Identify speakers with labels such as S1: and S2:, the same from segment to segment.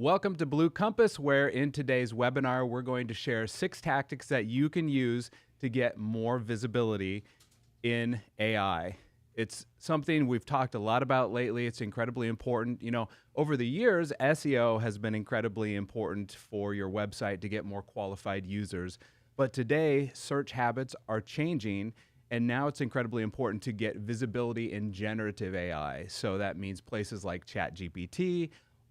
S1: Welcome to Blue Compass, where in today's webinar, we're going to share 6 tactics that you can use to get more visibility in AI. It's something we've talked a lot about lately. It's incredibly important. You know, over the years, SEO has been incredibly important for your website to get more qualified users. But today, search habits are changing, and now it's incredibly important to get visibility in generative AI. So that means places like ChatGPT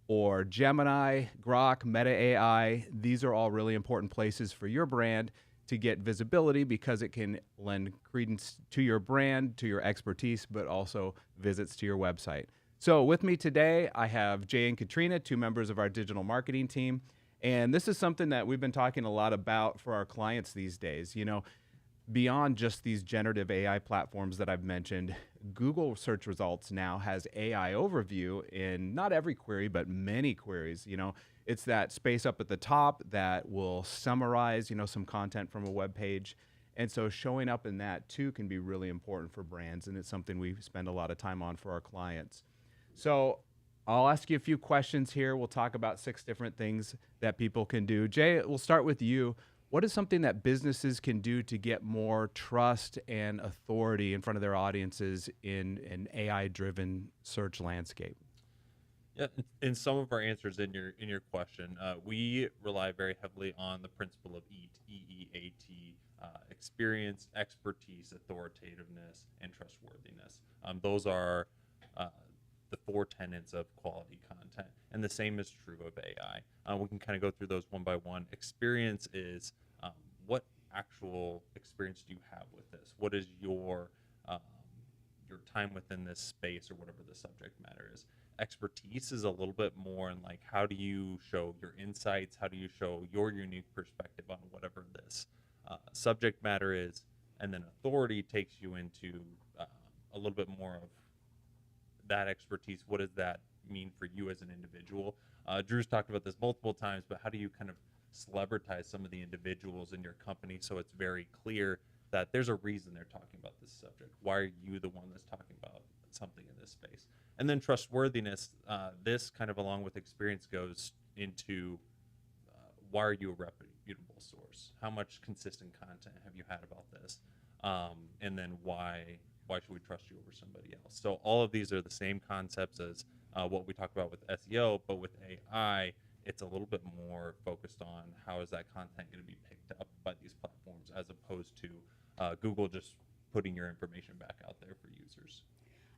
S1: or Gemini, Grok, Meta AI. These are all really important places for your brand to get visibility because it can lend credence to your brand, to your expertise, but also visits to your website. So with me today, I have Jay and Katrina, 2 members of our digital marketing team. And this is something that we've been talking a lot about for our clients these days. You know, beyond just these generative AI platforms that I've mentioned, Google search results now has AI overview in not every query, but many queries. You know, it's that space up at the top that will summarize, some content from a web page. And so showing up in that too can be really important for brands. And it's something we spend a lot of time on for our clients. So I'll ask you a few questions here. We'll talk about 6 different things that people can do. Jay, we'll start with you. What is something that businesses can do to get more trust and authority in front of their audiences in an AI-driven search landscape?
S2: Yeah, in some of our answers in your question, we rely very heavily on the principle of EEAT: experience, expertise, authoritativeness, and trustworthiness. Those are the 4 tenets of quality content, and the same is true of AI. We can kind of go through those one by one. Experience is what actual experience do you have with this? What is your time within this space or whatever the subject matter is? Expertise is a little bit more in like, how do you show your insights? How do you show your unique perspective on whatever this subject matter is? And then authority takes you into a little bit more of that expertise. What does that mean for you as an individual? Drew's talked about this multiple times, but how do you kind of celebritize some of the individuals in your company so it's very clear that there's a reason they're talking about this subject? Why are you the one that's talking about something in this space? And then trustworthiness, this kind of along with experience goes into why are you a reputable source? How much consistent content have you had about this? And then why should we trust you over somebody else? So all of these are the same concepts as what we talk about with SEO, but with AI, it's a little bit more focused on how is that content going to be picked up by these platforms as opposed to Google just putting your information back out there for users.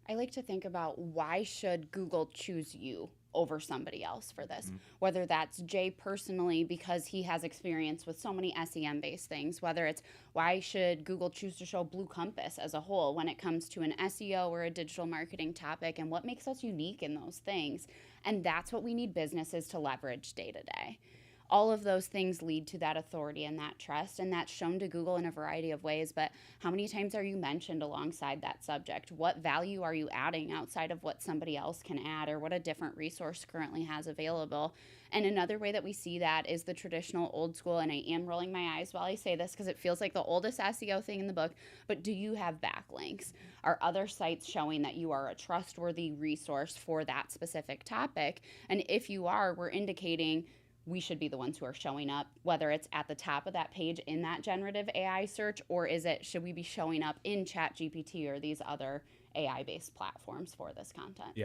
S3: I like to think about why should Google choose you over somebody else for this, whether that's Jay personally because he has experience with so many SEM-based things, whether it's why should Google choose to show Blue Compass as a whole when it comes to an SEO or a digital marketing topic, and what makes us unique in those things. And that's what we need businesses to leverage day to day. All of those things lead to that authority and that trust, and that's shown to Google in a variety of ways. But how many times are you mentioned alongside that subject? What value are you adding outside of what somebody else can add or what a different resource currently has available? And another way that we see that is the traditional old school, and I am rolling my eyes while I say this because it feels like the oldest SEO thing in the book, but do you have backlinks? Are other sites showing that you are a trustworthy resource for that specific topic? And if you are, we're indicating we should be the ones who are showing up, whether it's at the top of that page in that generative AI search, or should we be showing up in ChatGPT or these other AI-based platforms for this content?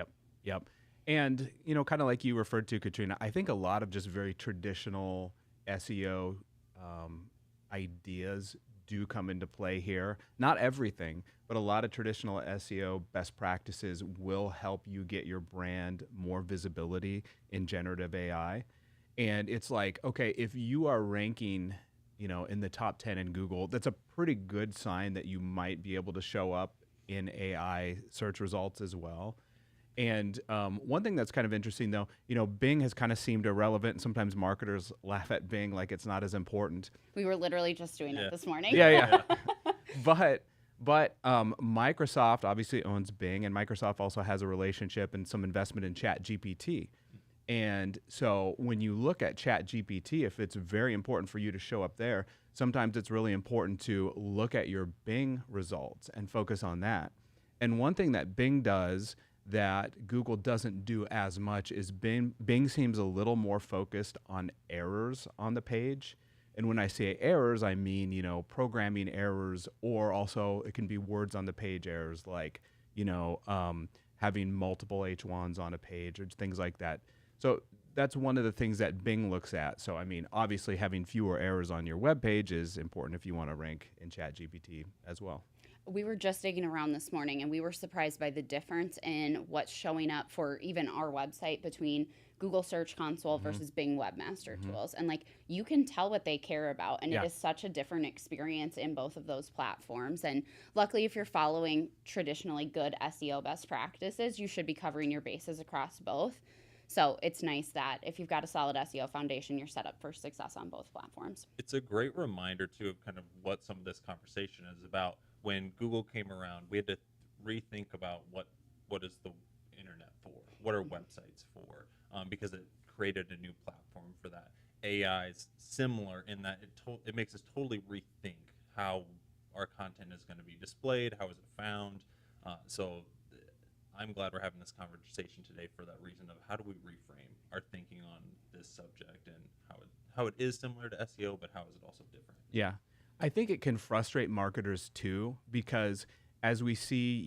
S1: Yep. And, kind of like you referred to, Katrina, I think a lot of just very traditional SEO ideas do come into play here. Not everything, but a lot of traditional SEO best practices will help you get your brand more visibility in generative AI. And it's like, okay, if you are ranking, in the top 10 in Google, that's a pretty good sign that you might be able to show up in AI search results as well. And one thing that's kind of interesting, though, Bing has kind of seemed irrelevant. Sometimes marketers laugh at Bing like it's not as important.
S3: We were literally just doing it this morning.
S1: Yeah. But Microsoft obviously owns Bing, and Microsoft also has a relationship and some investment in ChatGPT. And so when you look at ChatGPT, if it's very important for you to show up there, sometimes it's really important to look at your Bing results and focus on that. And one thing that Bing does that Google doesn't do as much is Bing seems a little more focused on errors on the page. And when I say errors, I mean, programming errors, or also it can be words on the page errors, like, having multiple H1s on a page or things like that. So that's one of the things that Bing looks at. So, I mean, obviously having fewer errors on your web page is important if you want to rank in ChatGPT as well.
S3: We were just digging around this morning and we were surprised by the difference in what's showing up for even our website between Google Search Console versus Bing Webmaster Tools. And like, you can tell what they care about. And
S1: Yeah.
S3: it is such a different experience in both of those platforms. And luckily, if you're following traditionally good SEO best practices, you should be covering your bases across both. So it's nice that if you've got a solid SEO foundation, you're set up for success on both platforms.
S2: It's a great reminder too of kind of what some of this conversation is about. When Google came around, we had to rethink about what is the internet for, what are websites for, because it created a new platform for that. AI is similar in that it makes us totally rethink how our content is going to be displayed, how is it found. So I'm glad we're having this conversation today for that reason of how do we reframe our thinking on this subject and how it is similar to SEO, but how is it also different?
S1: Yeah. I think it can frustrate marketers too, because as we see,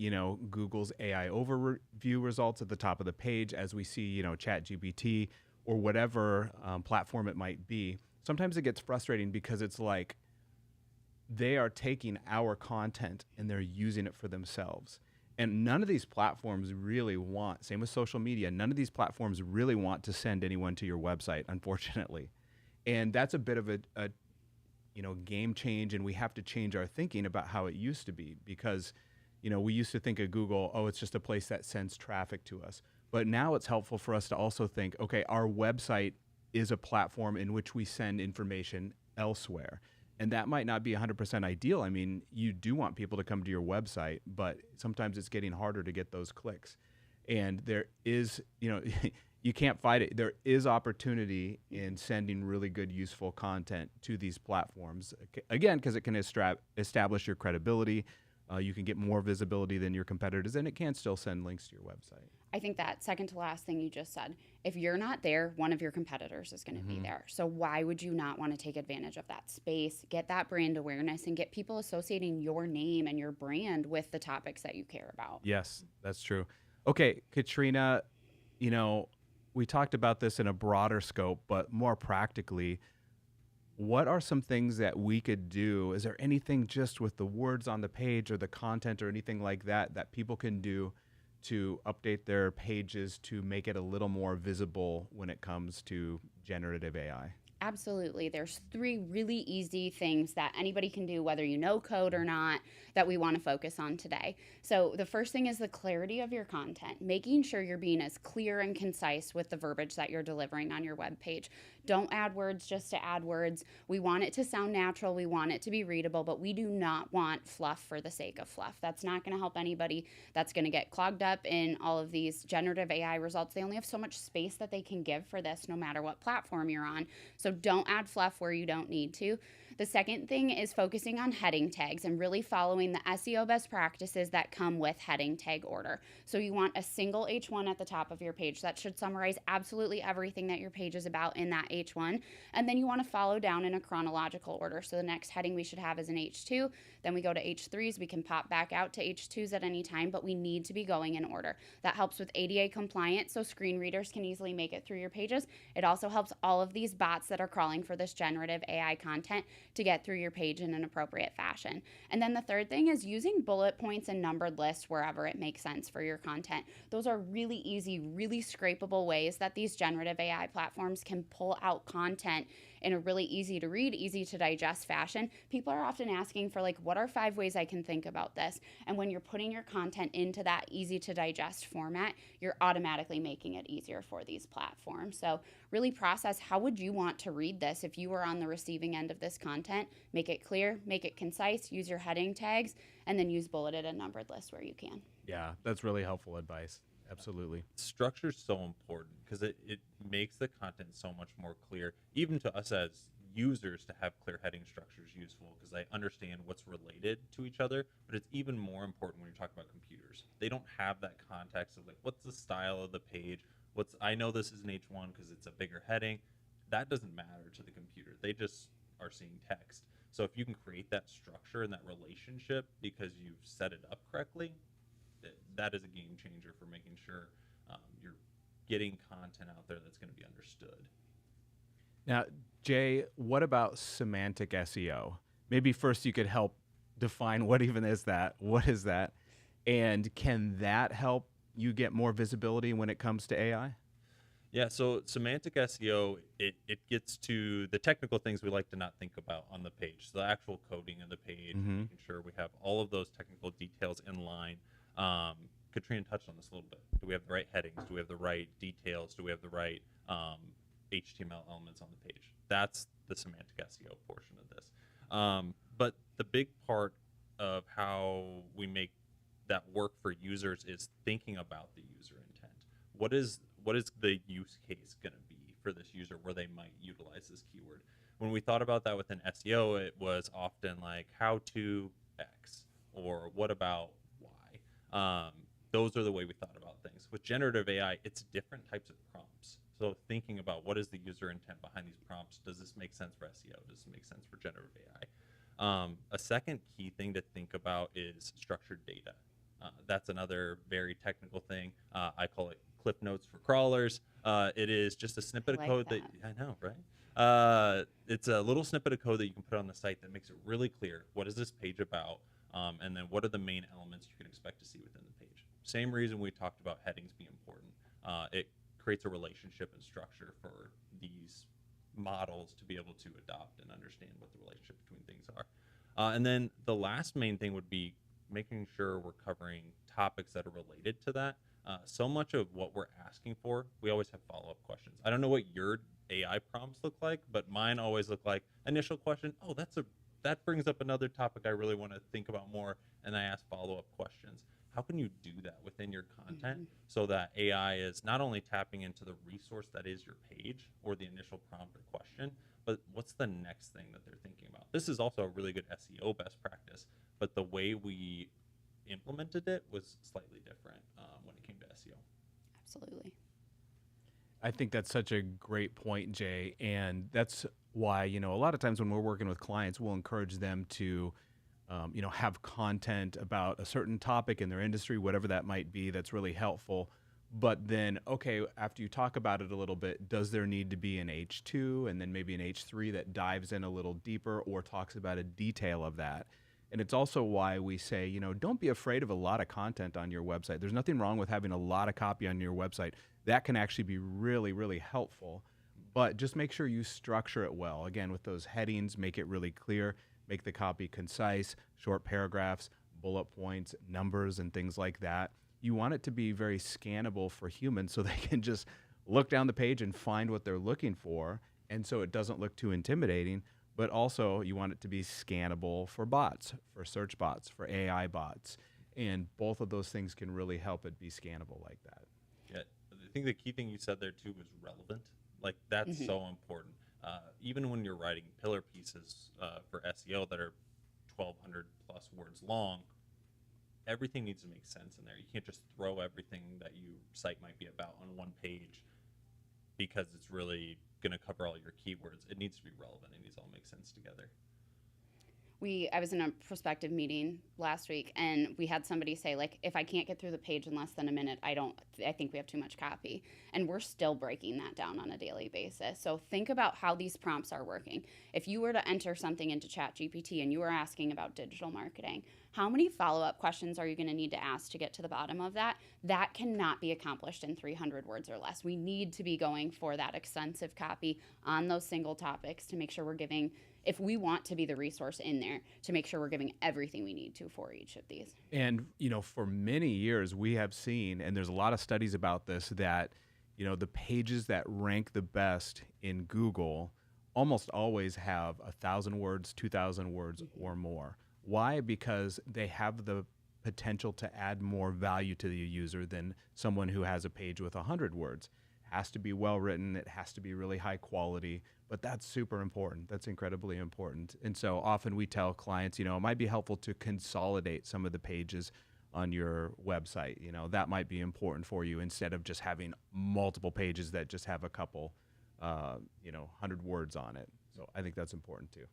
S1: Google's AI overview results at the top of the page, as we see, ChatGPT or whatever platform it might be, sometimes it gets frustrating because it's like they are taking our content and they're using it for themselves. And none of these platforms really want, same with social media, none of these platforms really want to send anyone to your website, unfortunately. And that's a bit of a game change, and we have to change our thinking about how it used to be, because we used to think of Google, it's just a place that sends traffic to us. But now it's helpful for us to also think, okay, our website is a platform in which we send information elsewhere. And that might not be 100% ideal. I mean, you do want people to come to your website, but sometimes it's getting harder to get those clicks. And there is, you can't fight it. There is opportunity in sending really good, useful content to these platforms. Again, because it can establish your credibility. You can get more visibility than your competitors, and it can still send links to your website.
S3: I think that second to last thing you just said, if you're not there, one of your competitors is going to be there. So why would you not want to take advantage of that space, get that brand awareness, and get people associating your name and your brand with the topics that you care about?
S1: Yes, that's true. Okay, Katrina, we talked about this in a broader scope, but more practically, what are some things that we could do? Is there anything just with the words on the page or the content or anything like that that people can do to update their pages to make it a little more visible when it comes to generative AI?
S3: Absolutely. There's 3 really easy things that anybody can do, whether you know code or not, that we want to focus on today. So the first thing is the clarity of your content, making sure you're being as clear and concise with the verbiage that you're delivering on your web page. Don't add words just to add words. We want it to sound natural. We want it to be readable, but we do not want fluff for the sake of fluff. That's not going to help anybody. That's going to get clogged up in all of these generative AI results. They only have so much space that they can give for this, no matter what platform you're on. So don't add fluff where you don't need to. The second thing is focusing on heading tags and really following the SEO best practices that come with heading tag order. So you want a single H1 at the top of your page. That should summarize absolutely everything that your page is about in that H1. And then you want to follow down in a chronological order. So the next heading we should have is an H2. Then we go to H3s. We can pop back out to H2s at any time, but we need to be going in order. That helps with ADA compliance, so screen readers can easily make it through your pages. It also helps all of these bots that are crawling for this generative AI content to get through your page in an appropriate fashion. And then the third thing is using bullet points and numbered lists wherever it makes sense for your content. Those are really easy, really scrapable ways that these generative AI platforms can pull out content in a really easy to read, easy to digest fashion. People are often asking for what are 5 ways I can think about this? And when you're putting your content into that easy to digest format, you're automatically making it easier for these platforms. So really process, how would you want to read this if you were on the receiving end of this content? Make it clear, make it concise, use your heading tags, and then use bulleted and numbered lists where you can.
S1: Yeah, that's really helpful advice. Absolutely.
S2: Structure is so important because it makes the content so much more clear, even to us as users to have clear heading structures useful because I understand what's related to each other, but it's even more important when you talk about computers. They don't have that context of like, what's the style of the page? I know this is an H1 because it's a bigger heading. That doesn't matter to the computer. They just are seeing text. So if you can create that structure and that relationship because you've set it up correctly, that is a game changer for making sure you're getting content out there that's going to be understood.
S1: Now, Jay, what about semantic SEO? Maybe first you could help define what even is that? What is that? And can that help you get more visibility when it comes to AI?
S2: Yeah, so semantic SEO, it gets to the technical things we like to not think about on the page. So the actual coding of the page, making sure we have all of those technical details in line. Katrina touched on this a little bit. Do we have the right headings? Do we have the right details? Do we have the right HTML elements on the page? That's the semantic SEO portion of this. But the big part of how we make that work for users is thinking about the user intent. What is the use case going to be for this user where they might utilize this keyword? When we thought about that within SEO, it was often like how to X or what about Y. Those are the way we thought about things. With generative AI, it's different types of prompts. So thinking about what is the user intent behind these prompts, does this make sense for SEO? Does it make sense for generative AI? A second key thing to think about is structured data. That's another very technical thing. I call it Cliff Notes for crawlers. It is just a snippet of code that I know, right? It's a little snippet of code that you can put on the site that makes it really clear what is this page about, and then what are the main elements you can expect to see within the page. Same reason we talked about headings being important. It creates a relationship and structure for these models to be able to adopt and understand what the relationship between things are. And then the last main thing would be making sure we're covering topics that are related to that. So much of what we're asking for, we always have follow-up questions. I don't know what your AI prompts look like, but mine always look like initial question. Oh, that brings up another topic I really want to think about more, and I ask follow-up questions. How can you do that within your content so that AI is not only tapping into the resource that is your page or the initial prompt or question, but what's the next thing that they're thinking about? This is also a really good SEO best practice, but the way we implemented it was slightly different when it came to SEO.
S3: Absolutely.
S1: I think that's such a great point, Jay. And that's why, a lot of times when we're working with clients, we'll encourage them to, have content about a certain topic in their industry, whatever that might be, that's really helpful. But then, okay, after you talk about it a little bit, does there need to be an H2 and then maybe an H3 that dives in a little deeper or talks about a detail of that? And it's also why we say, don't be afraid of a lot of content on your website. There's nothing wrong with having a lot of copy on your website. That can actually be really, really helpful. But just make sure you structure it well. Again, with those headings, make it really clear, make the copy concise, short paragraphs, bullet points, numbers, and things like that. You want it to be very scannable for humans so they can just look down the page and find what they're looking for. And so it doesn't look too intimidating. But also you want it to be scannable for bots, for search bots, for AI bots. And both of those things can really help it be scannable like that.
S2: Yeah, I think the key thing you said there too was relevant. Like that's so important. Even when you're writing pillar pieces for SEO that are 1,200 plus words long, everything needs to make sense in there. You can't just throw everything that your site might be about on one page because it's really going to cover all your keywords. It needs to be relevant. It needs to all make sense together.
S3: I was in a prospective meeting last week, and we had somebody say, like, if I can't get through the page in less than a minute, I think we have too much copy. And we're still breaking that down on a daily basis. So think about how these prompts are working. If you were to enter something into ChatGPT and you were asking about digital marketing, how many follow-up questions are you going to need to ask to get to the bottom of that? That cannot be accomplished in 300 words or less. We need to be going for that extensive copy on those single topics to make sure we're giving, if we want to be the resource in there, to make sure we're giving everything we need to for each of these.
S1: And, for many years we have seen, and there's a lot of studies about this, that, the pages that rank the best in Google almost always have 1,000 words, 2,000 words or more. Why? Because they have the potential to add more value to the user than someone who has a page with 100 words. It has to be well written. It has to be really high quality. but that's super important. That's incredibly important. And so often we tell clients, it might be helpful to consolidate some of the pages on your website. That might be important for you instead of just having multiple pages that just have a couple, 100 words on it. So I think that's important too.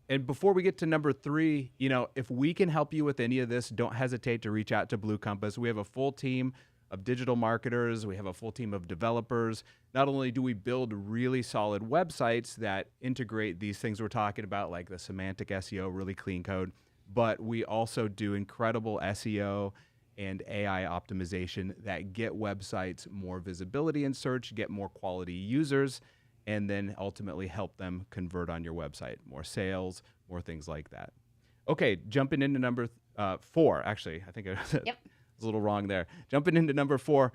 S1: And before we get to number 3, if we can help you with any of this, don't hesitate to reach out to Blue Compass. We have a full team of digital marketers. We have a full team of developers. Not only do we build really solid websites that integrate these things we're talking about, like the semantic SEO, really clean code, but we also do incredible SEO and AI optimization that get websites more visibility in search, get more quality users, and then ultimately help them convert on your website, more sales, more things like that. Okay, jumping into number 4. Actually, I think I was a little wrong there. Jumping into number 4,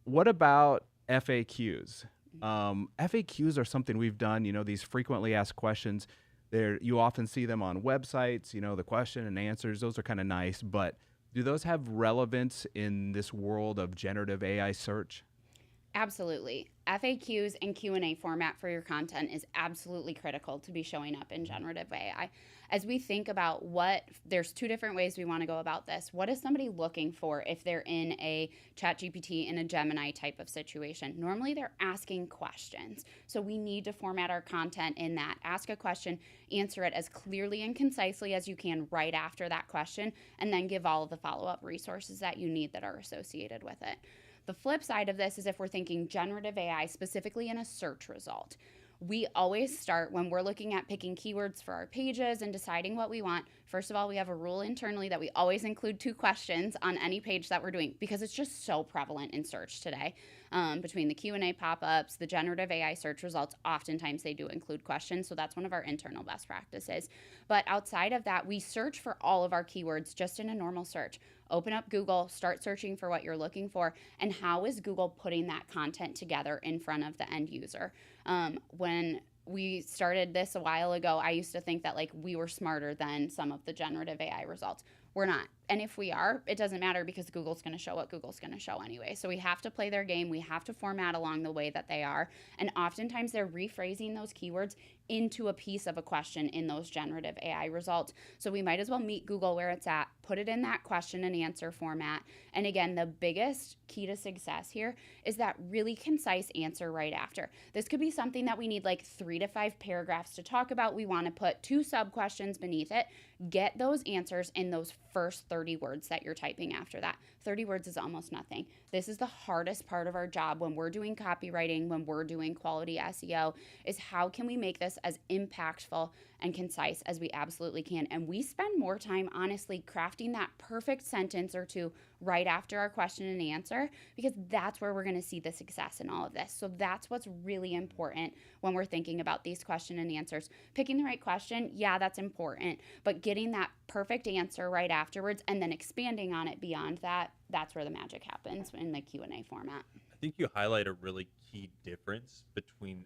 S1: what about FAQs? FAQs are something we've done, these frequently asked questions. You often see them on websites, the question and answers. Those are kind of nice, but do those have relevance in this world of generative AI search?
S3: Absolutely. FAQs and Q&A format for your content is absolutely critical to be showing up in generative AI. As we think about there's 2 different ways we want to go about this. What is somebody looking for if they're in a ChatGPT, in a Gemini type of situation? Normally they're asking questions. So we need to format our content in that. Ask a question, answer it as clearly and concisely as you can right after that question, and then give all of the follow-up resources that you need that are associated with it. The flip side of this is if we're thinking generative AI specifically in a search result. We always start when we're looking at picking keywords for our pages and deciding what we want. First of all, we have a rule internally that we always include 2 questions on any page that we're doing because it's just so prevalent in search today. Between the Q&A pop-ups, the generative AI search results, oftentimes they do include questions. So that's one of our internal best practices. But outside of that, we search for all of our keywords just in a normal search. Open up Google, start searching for what you're looking for, and how is Google putting that content together in front of the end user. When we started this a while ago, I used to think that we were smarter than some of the generative AI results. We're not. And if we are, it doesn't matter because Google's going to show what Google's going to show anyway. So we have to play their game. We have to format along the way that they are. And oftentimes they're rephrasing those keywords into a piece of a question in those generative AI results. So we might as well meet Google where it's at, put it in that question and answer format. And again, the biggest key to success here is that really concise answer right after. This could be something that we need 3 to 5 paragraphs to talk about. We want to put 2 sub-questions beneath it. Get those answers in those first 30 words that you're typing after that. 30 words is almost nothing. This is the hardest part of our job when we're doing copywriting, when we're doing quality SEO, is how can we make this as impactful and concise as we absolutely can. And we spend more time, honestly, crafting that perfect sentence or 2 right after our question and answer, because that's where we're going to see the success in all of this. So that's what's really important when we're thinking about these question and answers. Picking the right question, yeah, that's important, but getting that perfect answer right afterwards and then expanding on it beyond that, that's where the magic happens in the Q&A format.
S2: I think you highlight a really key difference between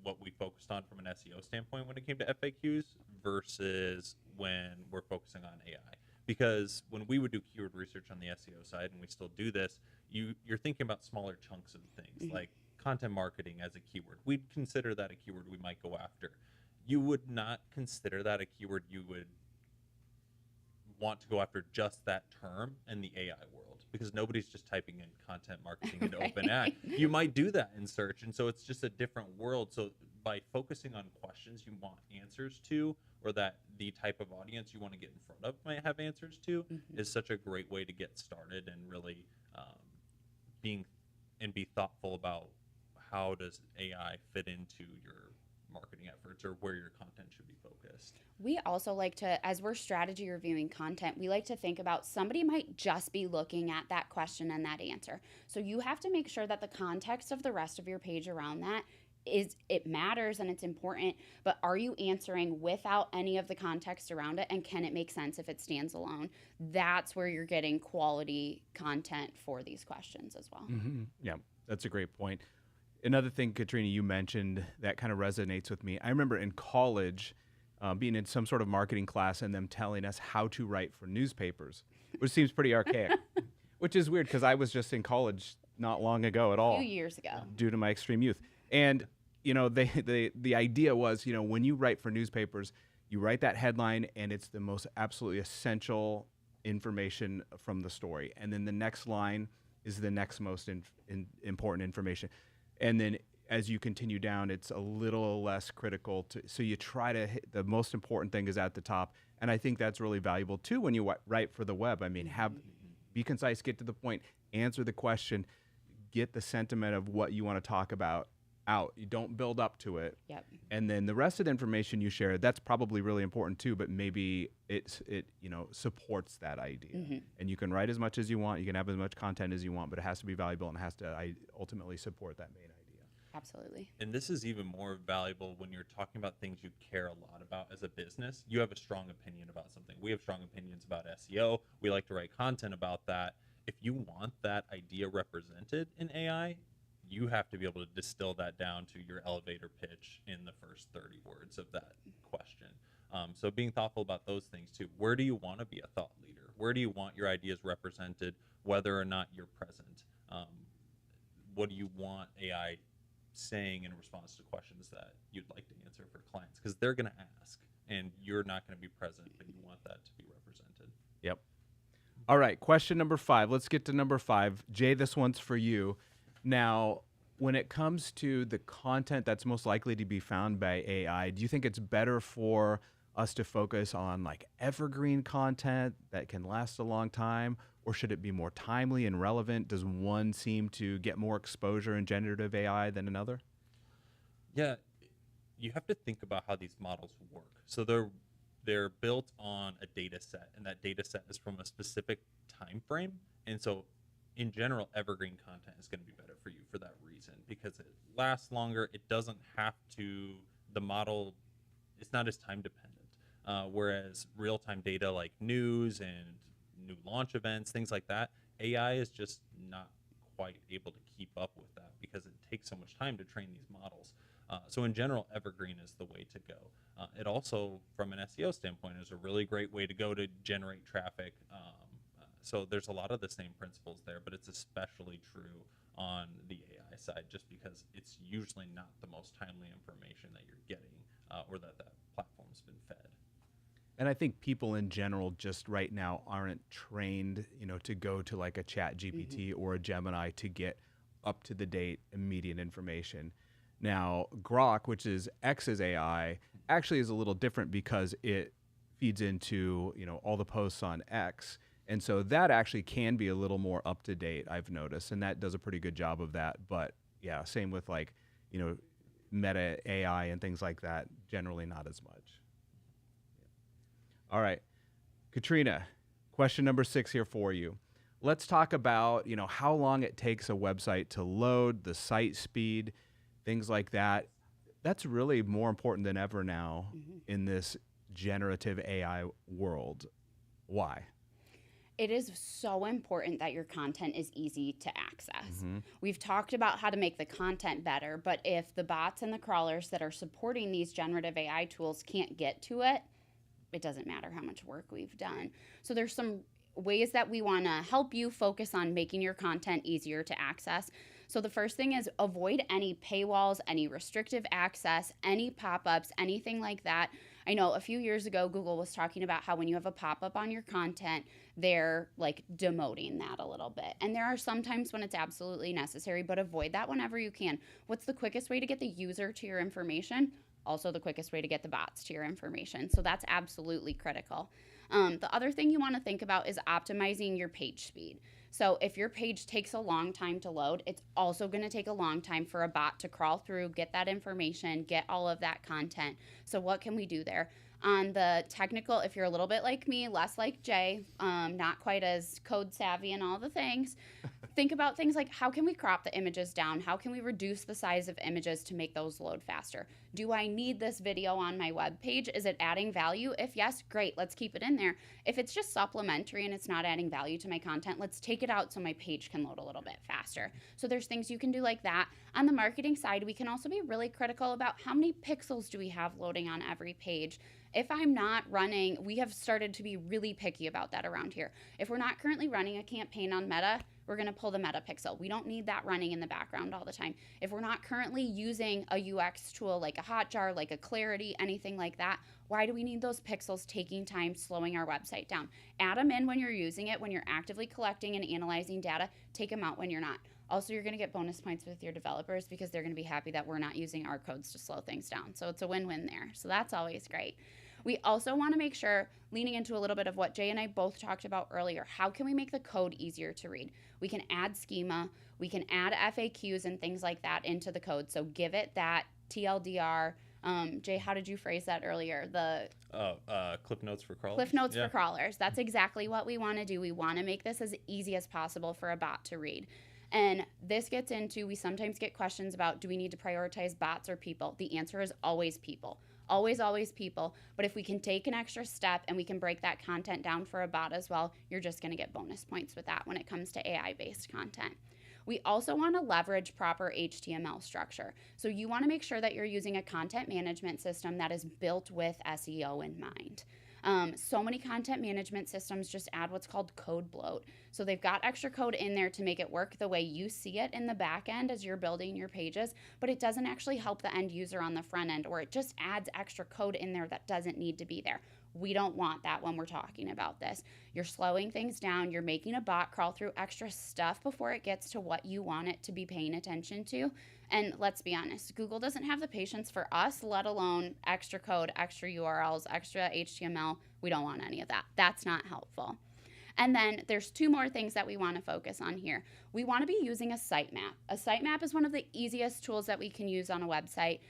S2: what we focused on from an SEO standpoint when it came to FAQs versus when we're focusing on AI. Because when we would do keyword research on the SEO side, and we still do this, you're thinking about smaller chunks of things, like content marketing as a keyword. We'd consider that a keyword we might go after. You would not consider that a keyword you would want to go after just that term in the AI world, because nobody's just typing in content marketing into
S3: Right.
S2: OpenAI. You might do that in search, and so it's just a different world. So by focusing on questions you want answers to, or that the type of audience you want to get in front of might have answers to, is such a great way to get started and really be thoughtful about how does AI fit into your marketing efforts or where your content should be focused.
S3: We also like to, as we're strategy reviewing content, we like to think about somebody might just be looking at that question and that answer. So you have to make sure that the context of the rest of your page around that it matters and it's important, but are you answering without any of the context around it, and can it make sense if it stands alone? That's where you're getting quality content for these questions as well.
S1: Yeah, that's a great point. Another thing, Katrina, you mentioned that kind of resonates with me. I remember in college being in some sort of marketing class and them telling us how to write for newspapers, which seems pretty archaic, which is weird because I was just in college not long ago at all.
S3: A few years ago.
S1: Due to my extreme youth. And the idea was, when you write for newspapers, you write that headline and it's the most absolutely essential information from the story, and then the next line is the next most important information, and then as you continue down, it's a little less critical so you try to hit the most important thing is at the top, and I think that's really valuable too when you write for the web. I mean, be concise, get to the point, answer the question, get the sentiment of what you want to talk about out. You don't build up to it.
S3: Yep.
S1: And then the rest of the information you share, that's probably really important too, but maybe it supports that idea. And you can write as much as you want, you can have as much content as you want, but it has to be valuable and it has to ultimately support that main idea.
S3: Absolutely.
S2: And this is even more valuable when you're talking about things you care a lot about as a business. You have a strong opinion about something. We have strong opinions about SEO. We like to write content about that. If you want that idea represented in AI, you have to be able to distill that down to your elevator pitch in the first 30 words of that question. So being thoughtful about those things too. Where do you want to be a thought leader? Where do you want your ideas represented, whether or not you're present? What do you want AI saying in response to questions that you'd like to answer for clients? Because they're going to ask, and you're not going to be present, but you want that to be represented.
S1: Yep. All right, question number 5. Let's get to number 5. Jay, this one's for you. Now, when it comes to the content that's most likely to be found by AI, do you think it's better for us to focus on like evergreen content that can last a long time, or should it be more timely and relevant? Does one seem to get more exposure in generative AI than another?
S2: Yeah, you have to think about how these models work. So they're built on a data set, and that data set is from a specific time frame. And so in general, evergreen content is going to be better for you for that reason, because it lasts longer. It doesn't have to, the model, it's not as time dependent. Whereas real-time data like news and new launch events, things like that, AI is just not quite able to keep up with that because it takes so much time to train these models. So in general, evergreen is the way to go. It also, from an SEO standpoint, is a really great way to go to generate traffic. So there's a lot of the same principles there, but it's especially true on the AI side, just because it's usually not the most timely information that you're getting, or that platform's been fed.
S1: And I think people in general just right now aren't trained, to go to like a Chat GPT or a Gemini to get up to the date immediate information. Now, Grok, which is X's AI, actually is a little different because it feeds into, all the posts on X. And so that actually can be a little more up to date, I've noticed, and that does a pretty good job of that. But yeah, same with like, Meta AI and things like that, generally not as much. All right, Katrina, question number 6 here for you. Let's talk about, how long it takes a website to load, the site speed, things like that. That's really more important than ever now in this generative AI world. Why?
S3: It is so important that your content is easy to access. We've talked about how to make the content better, but if the bots and the crawlers that are supporting these generative AI tools can't get to it, it doesn't matter how much work we've done. So there's some ways that we want to help you focus on making your content easier to access. So the first thing is avoid any paywalls, any restrictive access, any pop-ups, anything like that. I know a few years ago, Google was talking about how when you have a pop-up on your content, they're like demoting that a little bit. And there are some times when it's absolutely necessary, but avoid that whenever you can. What's the quickest way to get the user to your information? Also the quickest way to get the bots to your information. So that's absolutely critical. The other thing you want to think about is optimizing your page speed. So if your page takes a long time to load, it's also going to take a long time for a bot to crawl through, get that information, get all of that content. So what can we do there? On the technical, if you're a little bit like me, less like Jay, not quite as code savvy and all the things, think about things like how can we crop the images down? How can we reduce the size of images to make those load faster? Do I need this video on my web page? Is it adding value? If yes, great, let's keep it in there. If it's just supplementary and it's not adding value to my content, let's take it out so my page can load a little bit faster. So there's things you can do like that. On the marketing side, we can also be really critical about how many pixels do we have loading on every page. If I'm not running, we have started to be really picky about that around here. If we're not currently running a campaign on Meta, we're going to pull the Metapixel. We don't need that running in the background all the time. If we're not currently using a UX tool like a Hotjar, like a Clarity, anything like that, why do we need those pixels taking time, slowing our website down? Add them in when you're using it, when you're actively collecting and analyzing data. Take them out when you're not. Also, you're going to get bonus points with your developers because they're going to be happy that we're not using our codes to slow things down. So it's a win-win there. So that's always great. We also want to make sure, leaning into a little bit of what Jay and I both talked about earlier, how can we make the code easier to read? We can add schema, we can add FAQs and things like that into the code. So give it that TLDR. Jay, how did you phrase that earlier? The
S2: Cliff notes for crawlers.
S3: Cliff notes for crawlers. That's exactly what we want to do. We want to make this as easy as possible for a bot to read. And this gets into, we sometimes get questions about, do we need to prioritize bots or people? The answer is always people. Always, always people. But if we can take an extra step and we can break that content down for a bot as well, you're just going to get bonus points with that when it comes to AI-based content. We also want to leverage proper HTML structure. So you want to make sure that you're using a content management system that is built with SEO in mind. So many content management systems just add what's called code bloat. So they've got extra code in there to make it work the way you see it in the back end as you're building your pages, but it doesn't actually help the end user on the front end, or it just adds extra code in there that doesn't need to be there. We don't want that when we're talking about this. You're slowing things down. You're making a bot crawl through extra stuff before it gets to what you want it to be paying attention to. And let's be honest, Google doesn't have the patience for us, let alone extra code, extra URLs, extra HTML. We don't want any of that. That's not helpful. And then there's two more things that we want to focus on here. We want to be using a sitemap. A sitemap is one of the easiest tools that we can use on a website.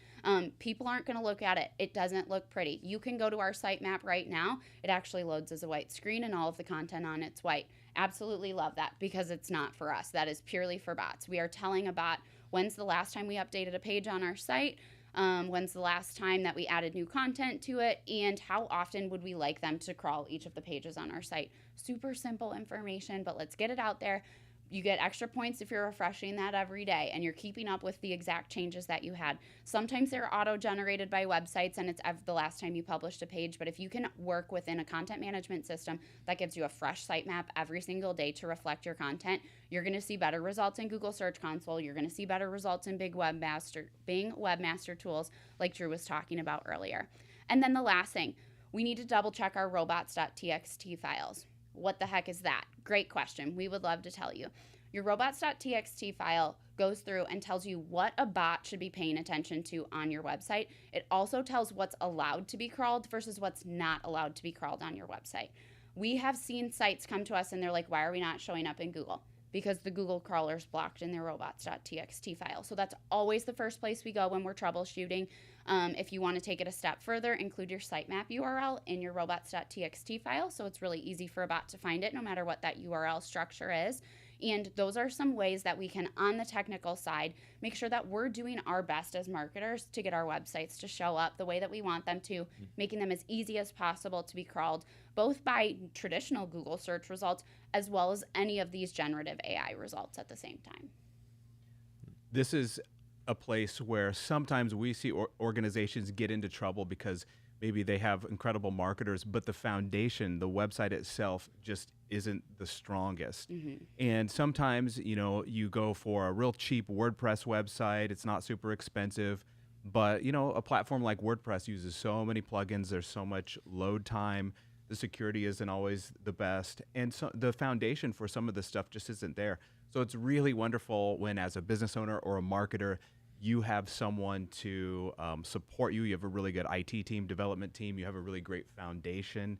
S3: People aren't going to look at it. It doesn't look pretty. You can go to our sitemap right now. It actually loads as a white screen and all of the content on it's white. Absolutely love that because it's not for us. That is purely for bots. We are telling a bot when's the last time we updated a page on our site, when's the last time that we added new content to it, and how often would we like them to crawl each of the pages on our site. Super simple information, but let's get it out there. You get extra points if you're refreshing that every day and you're keeping up with the exact changes that you had. Sometimes they're auto-generated by websites and it's the last time you published a page, but if you can work within a content management system that gives you a fresh sitemap every single day to reflect your content, you're going to see better results in Google Search Console. You're going to see better results in Bing Webmaster Tools like Drew was talking about earlier. And then the last thing, we need to double check our robots.txt files. What the heck is that? Great question. We would love to tell you. Your robots.txt file goes through and tells you what a bot should be paying attention to on your website. It also tells what's allowed to be crawled versus what's not allowed to be crawled on your website. We have seen sites come to us and they're like, why are we not showing up in Google? Because the Google crawler's blocked in their robots.txt file. So that's always the first place we go when we're troubleshooting. If you want to take it a step further, include your sitemap URL in your robots.txt file. So it's really easy for a bot to find it no matter what that URL structure is. And those are some ways that we can, on the technical side, make sure that we're doing our best as marketers to get our websites to show up the way that we want them to, making them as easy as possible to be crawled, both by traditional Google search results as well as any of these generative AI results at the same time.
S1: This is a place where sometimes we see organizations get into trouble because maybe they have incredible marketers, but the foundation, the website itself, just isn't the strongest. And sometimes, you know, you go for a real cheap WordPress website. It's not super expensive, but, you know, a platform like WordPress uses so many plugins. There's so much load time. The security isn't always the best. And so the foundation for some of the stuff just isn't there. So it's really wonderful when, as a business owner or a marketer, you have someone to support you. You have a really good IT team, development team. You have a really great foundation.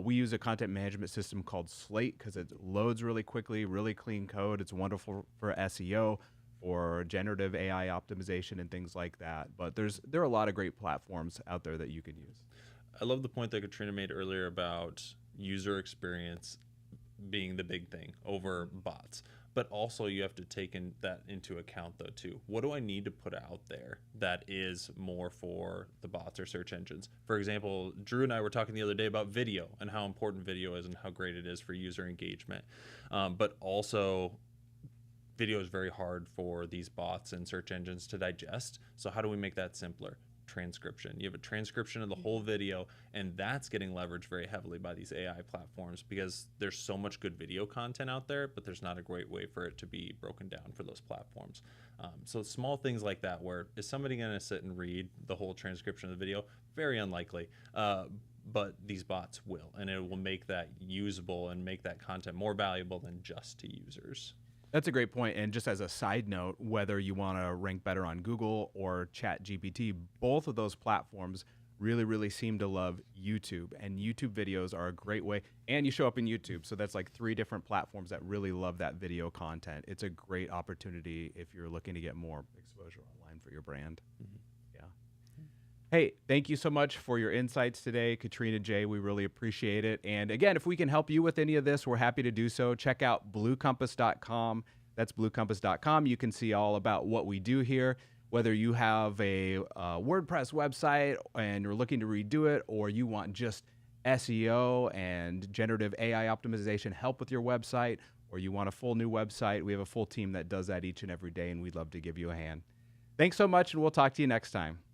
S1: We use a content management system called Slate because it loads really quickly, really clean code. It's wonderful for SEO, for generative AI optimization and things like that. But there are a lot of great platforms out there that you can use.
S2: I love the point that Katrina made earlier about user experience being the big thing over bots. But also you have to take that into account though too. What do I need to put out there that is more for the bots or search engines? For example, Drew and I were talking the other day about video and how important video is and how great it is for user engagement. But also video is very hard for these bots and search engines to digest. So how do we make that simpler? transcription. You have a transcription of the whole video, and that's getting leveraged very heavily by these AI platforms because there's so much good video content out there, but there's not a great way for it to be broken down for those platforms. So small things like that, where is somebody going to sit and read the whole transcription of the video? Very unlikely. But these bots will, and it will make that usable and make that content more valuable than just to users.
S1: That's a great point. And just as a side note, whether you want to rank better on Google or ChatGPT, both of those platforms really seem to love YouTube. And YouTube videos are a great way. And you show up in YouTube. So that's like 3 different platforms that really love that video content. It's a great opportunity if you're looking to get more exposure online for your brand.
S2: Mm-hmm.
S1: Yeah. Hey, thank you so much for your insights today, Katrina, Jay. We really appreciate it. And again, if we can help you with any of this, we're happy to do so. Check out bluecompass.com. That's bluecompass.com. You can see all about what we do here. Whether you have a WordPress website and you're looking to redo it, or you want just SEO and generative AI optimization help with your website, or you want a full new website, we have a full team that does that each and every day, and we'd love to give you a hand. Thanks so much, and we'll talk to you next time.